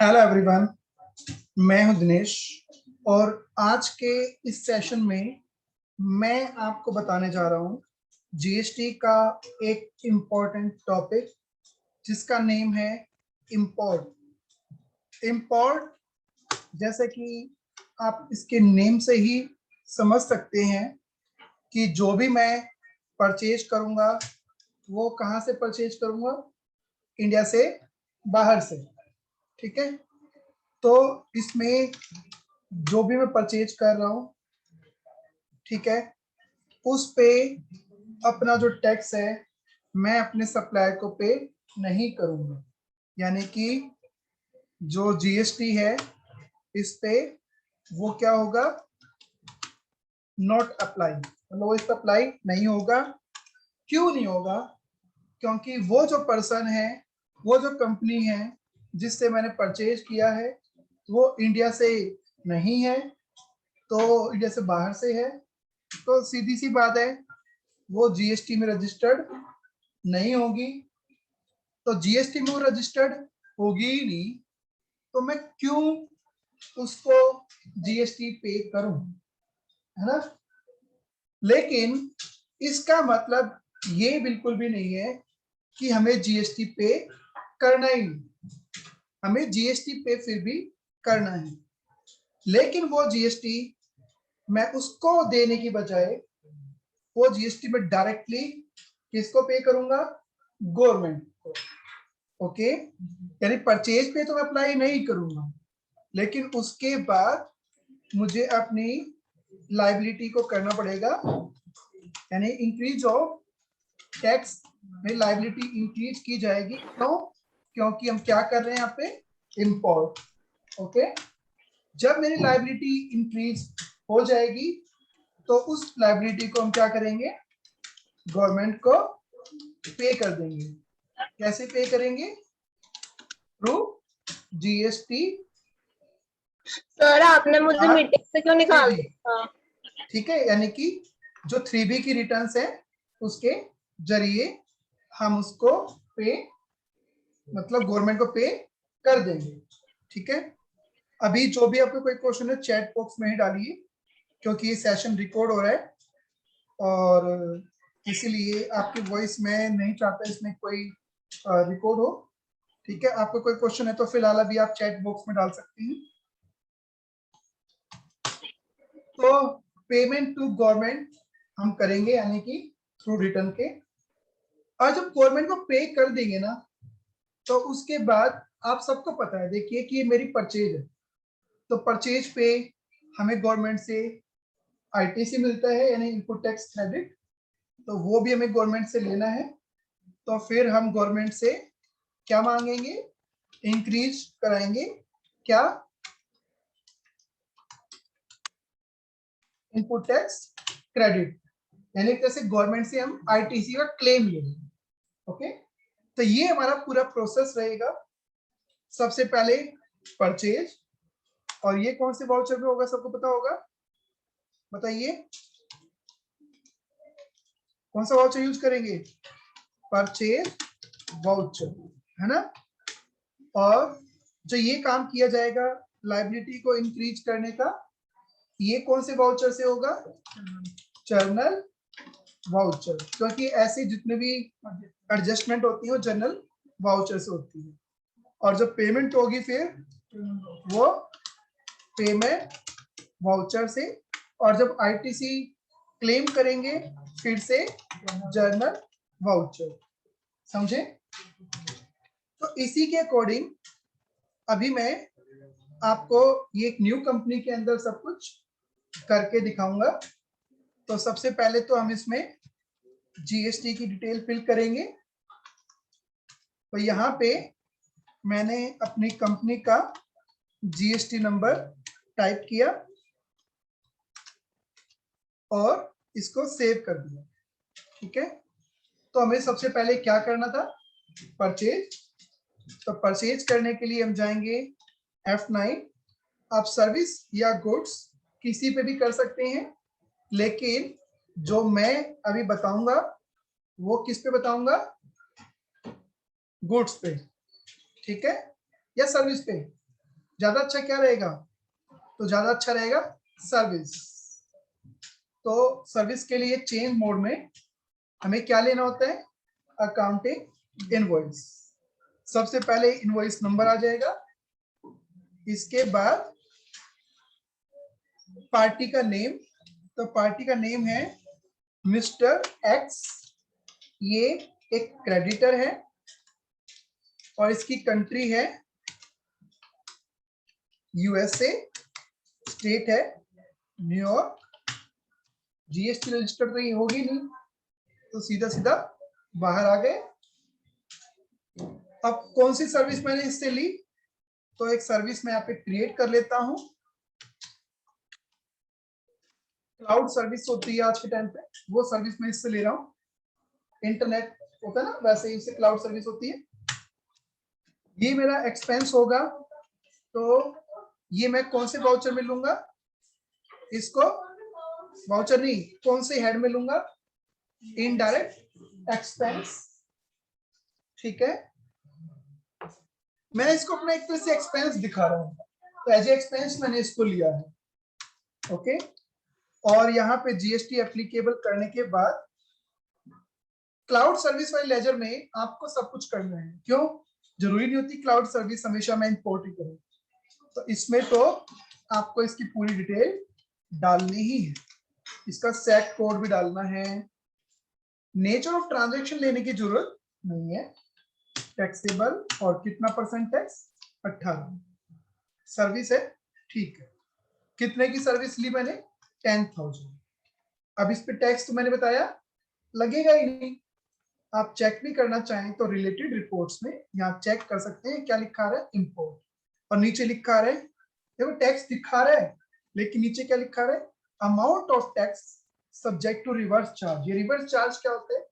Hello everyone, मैं हूं दिनेश और आज के इस सेशन में मैं आपको बताने जा रहा हूं जीएसटी का एक इम्पॉर्टेंट टॉपिक जिसका नेम है इंपोर्ट। इंपोर्ट जैसे कि आप इसके नेम से ही समझ सकते हैं कि जो भी मैं परचेज करूंगा वो कहाँ से परचेज करूंगा, इंडिया से बाहर से। ठीक है, तो इसमें जो भी मैं परचेज कर रहा हूँ, ठीक है, उस पे अपना जो टैक्स है मैं अपने सप्लायर को पे नहीं करूंगा। यानी कि जो जीएसटी है इस पे वो क्या होगा, नॉट अप्लाई, मतलब वो इस पर अप्लाई नहीं होगा। क्यों नहीं होगा? क्योंकि वो जो पर्सन है, वो जो कंपनी है जिससे मैंने परचेज किया है वो इंडिया से नहीं है, तो इंडिया से बाहर से है। तो सीधी सी बात है, वो जीएसटी में रजिस्टर्ड नहीं होगी। तो जीएसटी में वो रजिस्टर्ड होगी ही नहीं, तो मैं क्यों उसको जीएसटी पे करूं, है ना। लेकिन इसका मतलब ये बिल्कुल भी नहीं है कि हमें जीएसटी पे करना ही नहीं। हमें जीएसटी पे फिर भी करना है, लेकिन वो जीएसटी मैं उसको देने की बजाय वो जीएसटी में डायरेक्टली किसको पे करूंगा, गवर्नमेंट को। ओके, यानी परचेज पे तो मैं अप्लाई नहीं करूंगा, लेकिन उसके बाद मुझे अपनी लाइबिलिटी को करना पड़ेगा, यानी इंक्रीज ऑफ टैक्स में लाइबिलिटी इंक्रीज की जाएगी। क्यों? क्योंकि हम क्या कर रहे हैं यहाँ पे, इंपोर्ट। ओके, जब मेरी लाइबिलिटी इंक्रीज हो जाएगी तो उस लाइबिलिटी को हम क्या करेंगे, गवर्नमेंट को पे कर देंगे। कैसे पे करेंगे? Through GST. सर आपने मुझे मीटिंग से क्यों निकाल दिया? ठीक है, यानी कि जो 3B की रिटर्न्स है उसके जरिए हम उसको पे, मतलब गवर्नमेंट को पे कर देंगे। ठीक है, अभी जो भी आपको कोई क्वेश्चन है चैट बॉक्स में ही डालिए, क्योंकि ये सेशन रिकॉर्ड हो रहा है और इसीलिए आपकी वॉइस में नहीं चाहता इसमें कोई रिकॉर्ड हो। ठीक है, आपको कोई क्वेश्चन है तो फिलहाल अभी आप चैट बॉक्स में डाल सकते हैं। तो पेमेंट टू गवर्नमेंट हम करेंगे, यानी कि थ्रू रिटर्न के। और जब गवर्नमेंट को पे कर देंगे ना, तो उसके बाद आप सबको पता है, देखिए कि ये मेरी परचेज है, तो परचेज पे हमें गवर्नमेंट से आईटीसी मिलता है, यानी इनपुट टैक्स क्रेडिट, तो वो भी हमें गवर्नमेंट से लेना है। तो फिर हम गवर्नमेंट से क्या मांगेंगे, इंक्रीज कराएंगे, क्या, इनपुट टैक्स क्रेडिट, यानी जैसे गवर्नमेंट से हम आईटीसी का क्लेम लेंगे। ओके, तो ये हमारा पूरा प्रोसेस रहेगा। सबसे पहले परचेज, और ये कौन से वाउचर में होगा, सबको पता होगा, बताइए कौन सा वाउचर यूज करेंगे, परचेज वाउचर, है ना। और जो ये काम किया जाएगा लाइबिलिटी को इंक्रीज करने का, ये कौन से वाउचर से होगा, जर्नल वाउचर, क्योंकि ऐसे जितने भी एडजस्टमेंट होती है वो जर्नल वाउचर से होती है। और जब पेमेंट होगी फिर वो पेमेंट वाउचर से, और जब आईटीसी क्लेम करेंगे फिर से जर्नल वाउचर। समझे? तो इसी के अकॉर्डिंग अभी मैं आपको ये एक न्यू कंपनी के अंदर सब कुछ करके दिखाऊंगा। तो सबसे पहले तो हम इसमें जीएसटी की डिटेल फिल करेंगे। तो यहाँ पे मैंने अपनी कंपनी का जीएसटी नंबर टाइप किया और इसको सेव कर दिया। ठीक है, तो हमें सबसे पहले क्या करना था, परचेज। तो परचेज करने के लिए हम जाएंगे F9। आप सर्विस या गुड्स किसी पे भी कर सकते हैं, लेकिन जो मैं अभी बताऊंगा वो किस पे बताऊंगा, गुड्स पे, ठीक है, या सर्विस पे। ज्यादा अच्छा क्या रहेगा? तो ज्यादा अच्छा रहेगा सर्विस। तो सर्विस के लिए चेंज मोड में हमें क्या लेना होता है? Accounting invoice. सबसे पहले इनवॉइस नंबर आ जाएगा, इसके बाद पार्टी का नेम। तो पार्टी का नेम है मिस्टर एक्स, ये एक क्रेडिटर है और इसकी कंट्री है यूएसए, स्टेट है न्यूयॉर्क। जीएसटी रजिस्टर्ड तो ये होगी नहीं, तो सीधा सीधा बाहर आ गए। अब कौन सी सर्विस मैंने इससे ली? तो एक सर्विस मैं यहाँ पे क्रिएट कर लेता हूं। क्लाउड सर्विस होती है आज के टाइम पे, वो सर्विस मैं इससे ले रहा हूं। इंटरनेट होता है ना, वैसे ही इससे क्लाउड सर्विस होती है। ये मेरा एक्सपेंस होगा, तो ये मैं कौन से वाउचर में लूंगा? इसको वाउचर नहीं, कौन से हेड में लूंगा? Indirect expense. ठीक है, मैं इसको अपना एक तरह से एक्सपेंस दिखा रहा हूं, तो एज एक्सपेंस मैंने इसको लिया है। ओके, और यहाँ पे जीएसटी एप्लीकेबल करने के बाद क्लाउड सर्विस वाले लेजर में आपको सब कुछ करना है। क्यों? जरूरी नहीं होती क्लाउड सर्विस हमेशा मैं इंपोर्ट ही करूं, तो इसमें तो आपको इसकी पूरी डिटेल डालनी ही है। इसका सेट कोड भी डालना है। नेचर ऑफ ट्रांजैक्शन लेने की जरूरत नहीं है। टैक्सेबल और कितना परसेंट टैक्स? 18। सर्विस है, ठीक है। कितने की सर्विस ली मैंने? 10,000। अब इस पे टैक्स तो मैंने बताया लगेगा ही नहीं। आप चेक भी करना चाहें तो रिलेटेड रिपोर्ट्स में यहाँ चेक कर सकते हैं, क्या लिखा रहा है? इंपोर्ट। और नीचे लिखा रहा है, देखो टैक्स दिखा रहा है, लेकिन नीचे क्या लिखा रहा है? Amount of tax subject to reverse charge. ये रिवर्स चार्ज क्या होता है?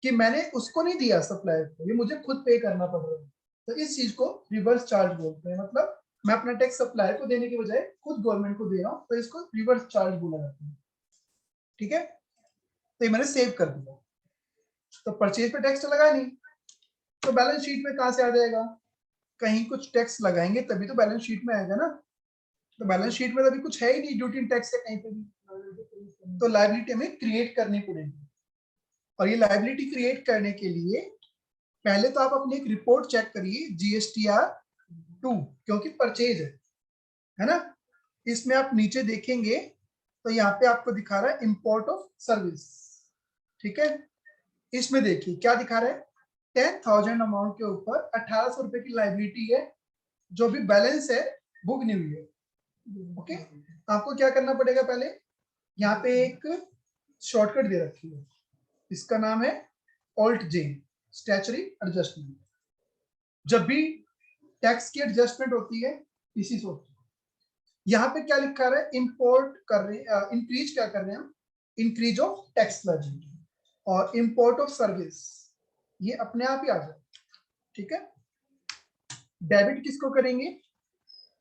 कि मैंने उसको नहीं दिया सप्लायर को, ये मुझे खुद पे करना पड़ रहा है, तो इस चीज को रिवर्स चार्ज बोलते हैं। मतलब मैं अपना टैक्स सप्लायर को देने के बजाय खुद गवर्नमेंट को दे रहा हूँ, तो इसको रिवर्स चार्ज बोला जाता है। ठीक है, तो ये मैंने सेव कर दिया। तो परचेज पे टैक्स तो लगा नहीं, तो बैलेंस शीट में कहां से आ जाएगा? कहीं कुछ टैक्स लगाएंगे तभी तो बैलेंस शीट में आएगा ना। तो बैलेंस शीट में तो अभी कुछ है ही नहीं ड्यूटी टैक्स है कहीं पे भी, तो लायबिलिटी हमें क्रिएट करनी पड़ेगी। और ये लायबिलिटी क्रिएट करने के लिए पहले तो आप अपनी एक रिपोर्ट चेक करिए GSTR-2, क्योंकि परचेज है ना। इसमें आप नीचे देखेंगे तो यहाँ पे आपको दिखा रहा है इंपोर्ट ऑफ सर्विस। ठीक है, इसमें देखिए क्या दिखा रहा है? 10,000 अमाउंट के ऊपर 1,800 रुपए की लाइबिलिटी है, जो भी बैलेंस है बुक नहीं हुई है। ओके, आपको क्या करना पड़ेगा? पहले यहाँ पे एक शॉर्टकट दे रखी है, इसका नाम है Alt-J, स्टैचुरी एडजस्टमेंट। जब भी टैक्स की एडजस्टमेंट होती है इसी से होती है। यहाँ पे क्या लिखा रहा है? इंपोर्ट कर रहे हैं, इंक्रीज क्या कर रहे हैं हम? Increase of tax liability. और इंपोर्ट ऑफ सर्विस ये अपने आप ही आ जाए। ठीक है, डेबिट किसको करेंगे?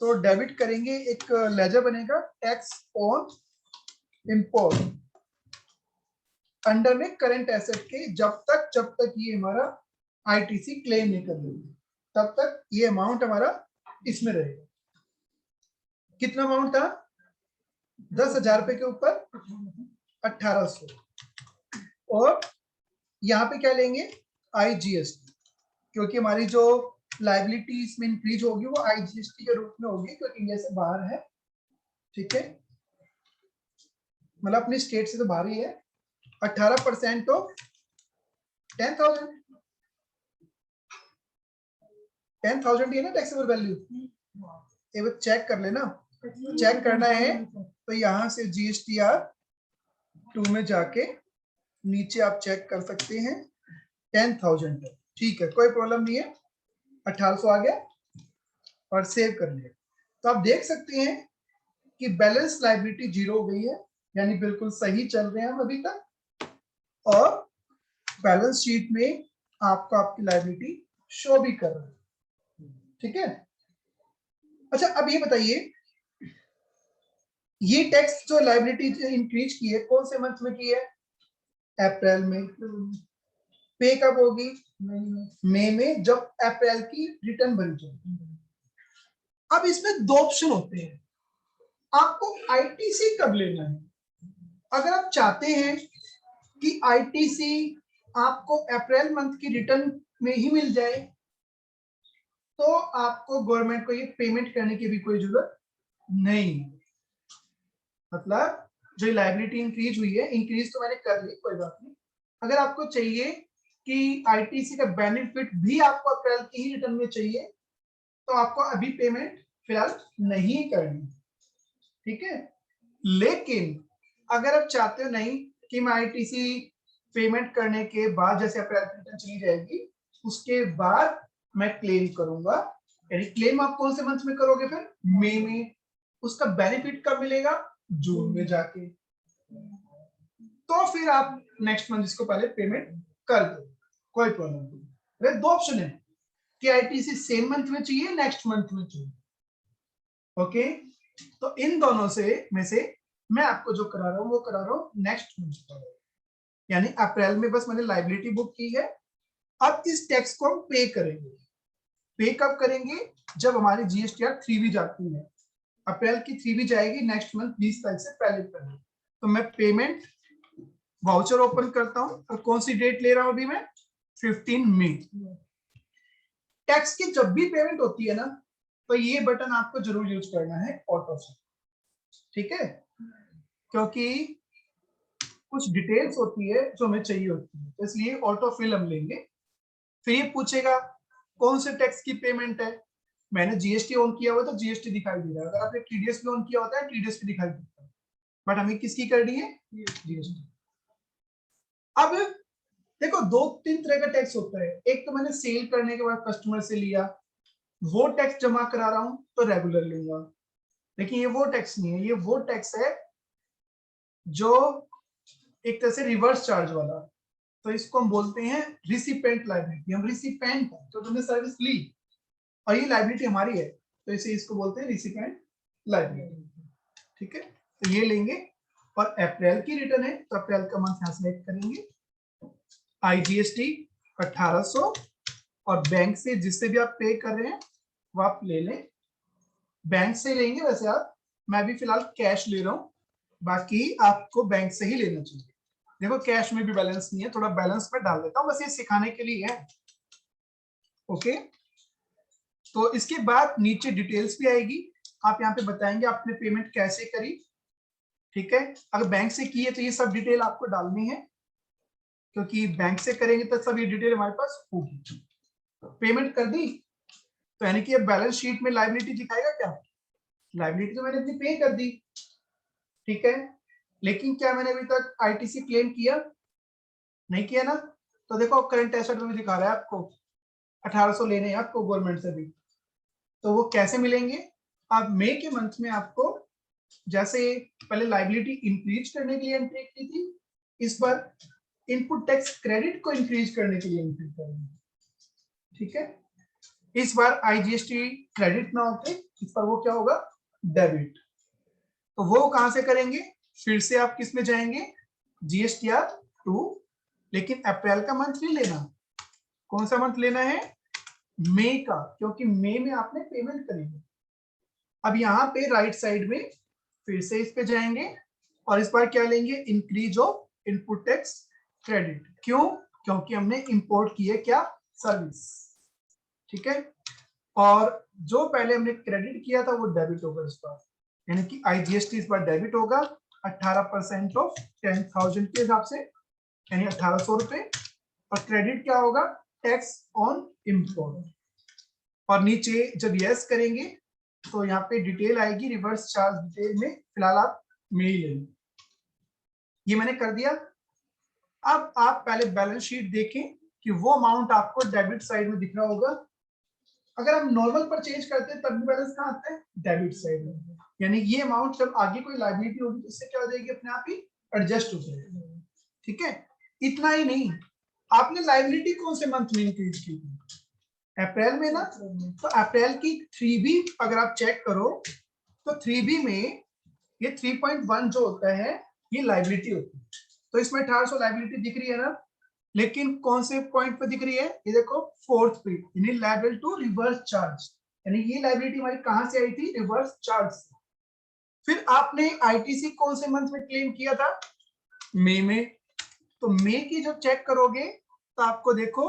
तो डेबिट करेंगे, एक लेजर बनेगा टैक्स ऑन इंपोर्ट अंडर में करंट एसेट के, जब तक ये हमारा आईटीसी क्लेम नहीं कर लेंगे तब तक ये अमाउंट हमारा इसमें रहेगा। कितना अमाउंट था? 10,000 रुपए के ऊपर 1,800। और यहाँ पे क्या लेंगे? IGST, क्योंकि हमारी जो लाइबिलिटी इसमें इंक्रीज होगी वो IGST के रूप में होगी, क्योंकि इंडिया से बाहर है। ठीक है, मतलब अपनी स्टेट से तो बाहर ही है। 18% ऑफ 10,000, 10,000 ही है ना टैक्सेबल वैल्यू। एक बार चेक कर लेना, चेक करना है तो यहाँ से GSTR-2 में जाके नीचे आप चेक कर सकते हैं 10,000 है। ठीक है, कोई प्रॉब्लम नहीं है। 1,800 आ गया और सेव कर लिया। तो आप देख सकते हैं कि बैलेंस लायबिलिटी 0 हो गई है, यानी बिल्कुल सही चल रहे हैं हम अभी तक। और बैलेंस शीट में आपको आपकी लायबिलिटी शो भी कर रहा है। ठीक है, अच्छा अब ये बताइए, ये टैक्स जो लायबिलिटी इंक्रीज की है कौन से मंथ में की है? अप्रैल में। पे कब होगी? मई में, जब अप्रैल की रिटर्न भरी जाएगी। अब इसमें दो ऑप्शन होते हैं, आपको आईटीसी कब लेना है। अगर आप चाहते हैं कि आईटीसी आपको अप्रैल मंथ की रिटर्न में ही मिल जाए, तो आपको गवर्नमेंट को ये पेमेंट करने की भी कोई जरूरत नहीं। मतलब जो लायबिलिटी इंक्रीज हुई है, इंक्रीज तो मैंने कर ली, कोई बात नहीं। अगर आपको चाहिए कि आईटीसी का बेनिफिट भी आपको अप्रैल की ही रिटर्न में चाहिए, तो आपको अभी पेमेंट फिलहाल नहीं करनी, ठीक है। लेकिन अगर आप चाहते हो नहीं कि मैं आईटीसी पेमेंट करने के बाद जैसे अप्रैल की रिटर्न चली जाएगी, उसके बाद मैं क्लेम करूंगा, यानी क्लेम आप कौन से मंथ में करोगे फिर, मई में। उसका बेनिफिट कब मिलेगा, जून में जाके। तो फिर आप नेक्स्ट मंथ इसको पहले पेमेंट कर दो, कोई प्रॉब्लम नहीं। दो ऑप्शन है कि आईटीसी सेम मंथ में चाहिए, नेक्स्ट मंथ में चाहिए। ओके, तो इन दोनों से में से मैं आपको जो करा रहा हूं वो करा रहा हूं नेक्स्ट मंथ का, यानी अप्रैल में बस मैंने लायबिलिटी बुक की है। अब इस टैक्स को हम पे करेंगे। पे कब करेंगे, जब हमारी जीएसटीआर 3B जाती है। अप्रैल की 3B जाएगी नेक्स्ट मंथ 20 तारीख से पहले पहले। तो मैं पेमेंट वाउचर ओपन करता हूं, और कौन सी डेट ले रहा हूं अभी मैं, 15 मई। टैक्स की जब भी पेमेंट होती है ना, तो ये बटन आपको जरूर यूज करना है, ऑटो फिल, ठीक है। क्योंकि कुछ डिटेल्स होती है जो हमें चाहिए होती है, तो इसलिए ऑटो फिल हम लेंगे। फिर ये पूछेगा कौन से टैक्स की पेमेंट है। मैंने जीएसटी ऑन किया हुआ तो जीएसटी दिखाई दे रहा है, अगर आपने टीडीएस भी ऑन किया होता है टीडीएस भी दिखाई देता है, बट हमें किसकी करनी है, जीएसटी। अब देखो दो तीन तरह का टैक्स होता है। एक तो मैंने सेल करने के बाद कस्टमर से लिया, वो टैक्स जमा करा रहा हूं तो रेगुलर लूंगा। लेकिन ये वो टैक्स नहीं है, ये वो टैक्स है जो एक तरह से रिवर्स चार्ज वाला। तो इसको हम बोलते हैं रिसिपेंट लायबिलिटी। हम रिसिपेंट है तो तुमने सर्विस ली और ये लायबिलिटी हमारी है, तो इसे इसको बोलते हैं रिसिपेंट लायबिलिटी, ठीक है। तो ये लेंगे, और अप्रैल की रिटर्न है तो अप्रैल का मंथ यहां सेलेक्ट करेंगे, आईजीएसटी 1800, और बैंक से जिससे भी आप पे कर रहे हैं वो आप ले लें। बैंक से लेंगे वैसे आप, मैं भी फिलहाल कैश ले रहा हूं, बाकी आपको बैंक से ही लेना चाहिए। देखो कैश में भी बैलेंस नहीं है, थोड़ा बैलेंस में डाल देता हूं, बस ये सिखाने के लिए है। ओके, तो इसके बाद नीचे डिटेल्स भी आएगी, आप यहाँ पे बताएंगे आपने पेमेंट कैसे करी, ठीक है। अगर बैंक से की है तो ये सब डिटेल आपको डालनी है, क्योंकि बैंक से करेंगे तो सब ये डिटेल हमारे पास होगी। पेमेंट कर दी तो यानी कि बैलेंस शीट में लायबिलिटी दिखाएगा क्या, लायबिलिटी तो मैंने अपनी पे कर दी, ठीक है। लेकिन क्या मैंने अभी तक आईटीसी क्लेम किया, नहीं किया ना। तो देखो करंट एसेट में भी दिखा रहा है आपको 1800 लेने हैं आपको गवर्नमेंट से भी। तो वो कैसे मिलेंगे, अब मई के मंथ में आपको जैसे पहले लायबिलिटी इंक्रीज करने के लिए एंट्री की थी, इस बार इनपुट टैक्स क्रेडिट को इंक्रीज करने के लिए एंट्री करेंगे, ठीक है। इस बार आईजीएसटी क्रेडिट ना होके इस पर वो क्या होगा, डेबिट। तो वो कहां से करेंगे, फिर से आप किस में जाएंगे, जीएसटीआर 2, लेकिन अप्रैल का मंथ नहीं लेना। कौन सा मंथ लेना है, मई का, क्योंकि मई में आपने पेमेंट करी है। अब यहाँ पे राइट साइड में फिर से इस पे जाएंगे, और इस बार क्या लेंगे, increase of input tax credit. क्यों, क्योंकि हमने इंपोर्ट की है क्या, सर्विस, ठीक है। और जो पहले हमने क्रेडिट किया था वो डेबिट होगा इस बार, यानी कि आईजीएसटी इस बार डेबिट होगा 18% ऑफ 10,000 के हिसाब से, यानी 1800 रुपए। और क्रेडिट क्या होगा, टैक्स ऑन इंपोर्ट। और नीचे जब यस करेंगे तो यहाँ पे डिटेल आएगी रिवर्स चार्ज डिटेल में, फिलहाल आप मेल लेंगे। ये मैंने कर दिया। अब आप पहले बैलेंस शीट देखें कि वो अमाउंट आपको डेबिट साइड में दिख रहा होगा। अगर हम नॉर्मल परचेज करते हैं तब भी बैलेंस कहाँ आता है, डेबिट साइड में। यानी ये अमाउंट जब आगे कोई लायबिलिटी होगी तो इससे क्या हो जाएगी, अपने आप ही एडजस्ट हो जाएगी, ठीक है। इतना ही नहीं, आपने लायबिलिटी कौन से मंथ में इंक्रीज की थी, अप्रैल में ना। तो अप्रैल की 3B अगर आप चेक करो तो 3B में ये 3.1 जो होता है ये लायबिलिटी होती है। तो इसमें 1800 लायबिलिटी दिख रही है ना, लेकिन कौन से पॉइंट पे दिख रही है, ये देखो फोर्थ पे, यानी लायबल टू रिवर्स चार्ज। यानी ये लाइबिलिटी हमारी कहां से आई थी, रिवर्स चार्ज से। फिर आपने आईटीसी कौन से मंथ में क्लेम किया था, मई में। तो मई की जब चेक करोगे तो आपको देखो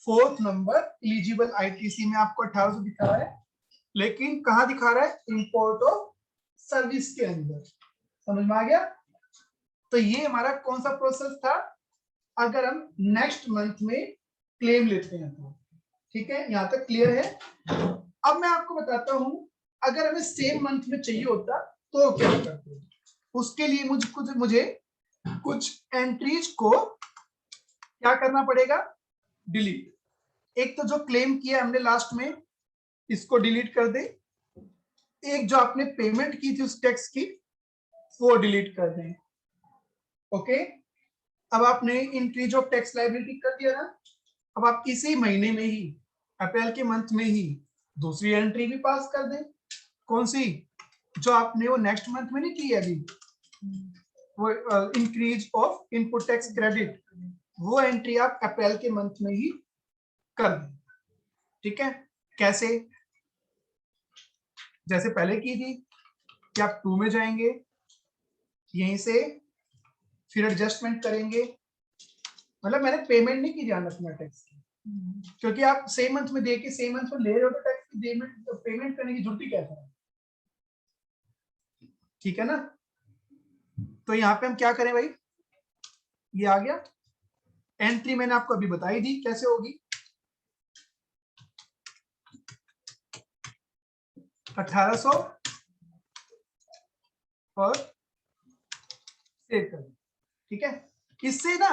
4th नंबर एलिजिबल आईटीसी में आपको 1800 दिखा रहा है, लेकिन कहां दिखा रहा है, इंपोर्ट ऑफ सर्विस के अंदर। समझ में आ गया। तो ये हमारा कौन सा प्रोसेस था, अगर हम नेक्स्ट मंथ में क्लेम लेते हैं तो। ठीक है, यहां तक क्लियर है। अब मैं आपको बताता हूं अगर हमें सेम मंथ में चाहिए होता तो क्या करते हैं। उसके लिए मुझे कुछ एंट्रीज को क्या करना पड़ेगा, डिलीट। एक तो जो क्लेम किया हमने लास्ट में, इसको डिलीट कर दे। एक जो आपने पेमेंट की थी उस टैक्स की, वो डिलीट कर दें। ओके, अब आपने इंक्रीज ऑफ टैक्स लायबिलिटी कर दिया ना। अब आप इसी महीने में ही, अप्रैल के मंथ में ही दूसरी एंट्री भी पास कर दें। कौन सी, जो आपने वो नेक्स्ट मंथ में नहीं की है अभी, वो increase of input tax credit, वो एंट्री आप अप्रैल के मंथ में ही कर दें। ठीक है, कैसे, जैसे पहले की थी कि आप 2 में जाएंगे, यहीं से फिर एडजस्टमेंट करेंगे। मतलब मैंने पेमेंट नहीं की, ध्यान रखना टैक्स की, क्योंकि आप सेम मंथ में देके सेम मंथ में ले रहे हो तो टैक्स की पेमेंट करने की जरूरत ही क्या है। ठीक है ना। तो यहाँ पे हम क्या करें भाई, ये आ गया एंट्री, मैंने आपको अभी बताई दी कैसे होगी। 1800 और सेव कर। ठीक है, इससे ना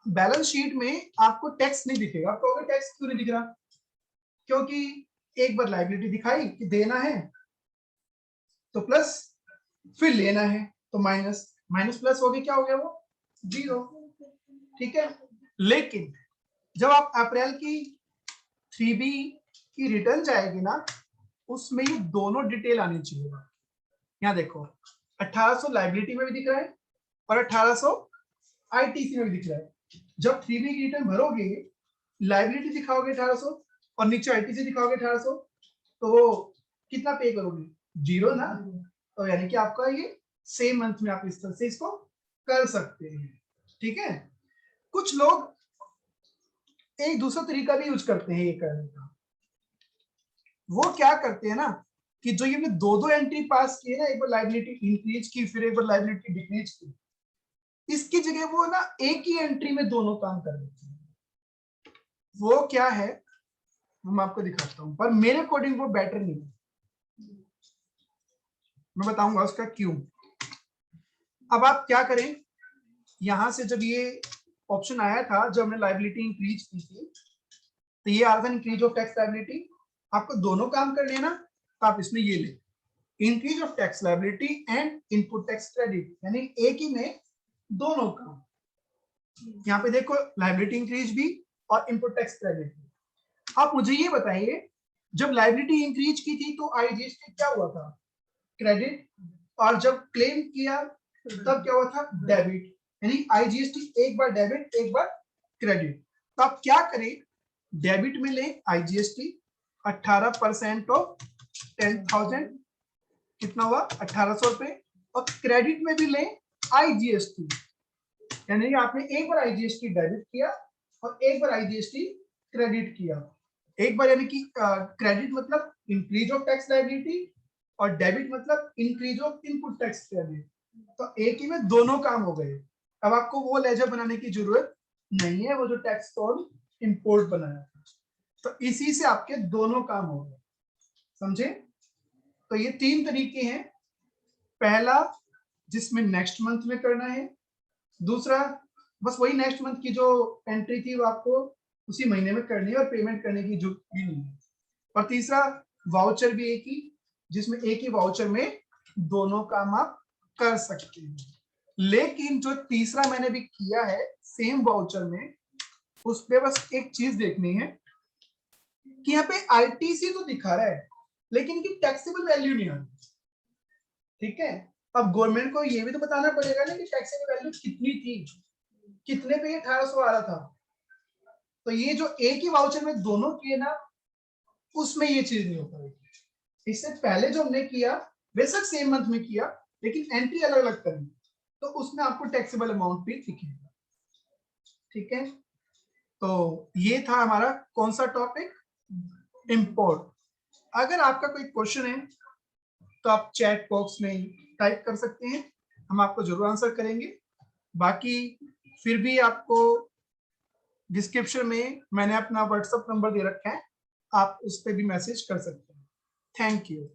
बैलेंस शीट में आपको टैक्स नहीं दिखेगा। आप कहोगे टैक्स क्यों नहीं दिख रहा, क्योंकि एक बार लायबिलिटी दिखाई कि देना है तो प्लस, फिर लेना है तो माइनस, माइनस प्लस हो गया, क्या हो गया वो, 0। ठीक है, लेकिन जब आप अप्रैल की 3B की रिटर्न जाएगी ना, उसमें ये दोनों डिटेल आनी चाहिए। यहाँ देखो 1800 लायबिलिटी में भी दिख रहा है और 1800 आईटीसी में भी दिख रहा है। जब 3B की रिटर्न भरोगे, लायबिलिटी दिखाओगे 1800 और नीचे आईटीसी दिखाओगे 1800, तो वो कितना पे करोगे, 0 ना। तो यानी कि आपका ये सेम मंथ में आप इस तरह से इसको कर सकते हैं। ठीक है, कुछ लोग एक दूसरा तरीका भी यूज करते हैं ये करने का। वो क्या करते हैं ना, कि जो ये दो दो एंट्री पास किए ना, एक बार लायबिलिटी इंक्रीज की फिर एक बार लायबिलिटी डिक्रीज की, इसकी जगह वो ना एक ही एंट्री में दोनों काम कर देते हैं। वो क्या है, मैं आपको दिखाता हूं, पर मेरे अकॉर्डिंग वो बेटर नहीं है। मैं बताऊंगा उसका क्यों। अब आप क्या करें, यहां से जब ये ऑप्शन आया था, जब हमने लायबिलिटी इंक्रीज की थी, तो ये आ रहा था इंक्रीज ऑफ टैक्स लायबिलिटी। आपको दोनों काम करने हैं ना, तो आप इसमें ये ले, increase of tax liability and input tax credit, यानी एक ही में दोनों काम। यहाँ पे देखो लायबिलिटी इंक्रीज भी और इनपुट टैक्स क्रेडिट भी। आप मुझे ये बताइए, जब लायबिलिटी इंक्रीज की थी तो आईजीएसटी क्या हुआ था, क्रेडिट, और जब क्लेम किया तब क्या हुआ था, डेबिट। यानी आईजीएसटी एक बार डेबिट एक बार क्रेडिट। तो आप क्या करें, डेबिट में ले आईजीएसटी 18% ऑफ 10,000, कितना हुआ 1800 रुपए, और क्रेडिट में भी ले आईजीएसटी, यानी कि आपने एक बार आईजीएसटी डेबिट किया और एक बार आईजीएसटी क्रेडिट किया। एक बार यानी कि क्रेडिट मतलब इंक्रीज ऑफ टैक्स लायबिलिटी और डेबिट मतलब increase of input tax credit. तो एक ही में दोनों काम हो गए। अब आपको वो लेजर बनाने की जरूरत नहीं है, वो जो टैक्स फॉर्म इंपोर्ट बनाया था। तो इसी से आपके दोनों काम हो गए, समझे। तो ये 3 तरीके हैं। पहला जिसमें नेक्स्ट मंथ में करना है, दूसरा बस वही नेक्स्ट मंथ की जो एंट्री थी वो आपको उसी महीने में करनी है और पेमेंट करने की जरूरत भी नहीं है, और तीसरा वाउचर भी एक ही, जिसमें एक ही वाउचर में दोनों काम आप कर सकते हैं। लेकिन जो तीसरा मैंने भी किया है सेम वाउचर में, उस पे बस एक चीज देखनी है कि यहाँ पे आईटीसी तो दिखा रहा है लेकिन इनकी टैक्सेबल वैल्यू नहीं आ रही। ठीक है, अब गवर्नमेंट को ये भी तो बताना पड़ेगा ना कि टैक्सेबल वैल्यू कितनी थी, कितने पे 1800 आ रहा था। तो ये जो एक ही वाउचर में दोनों किए ना, उसमें ये चीज नहीं हो पाएगी। इससे पहले जो हमने किया बेशक सेम मंथ में किया, लेकिन एंट्री अलग अलग करनी, तो उसमें आपको टैक्सेबल अमाउंट भी दिखेगा। ठीक है, तो ये था हमारा कौन सा टॉपिक, इंपोर्ट। अगर आपका कोई क्वेश्चन है तो आप चैट बॉक्स में टाइप कर सकते हैं, हम आपको जरूर आंसर करेंगे। बाकी फिर भी आपको डिस्क्रिप्शन में मैंने अपना व्हाट्सएप नंबर दे रखा है, आप उस पर भी मैसेज कर सकते हैं। Thank you.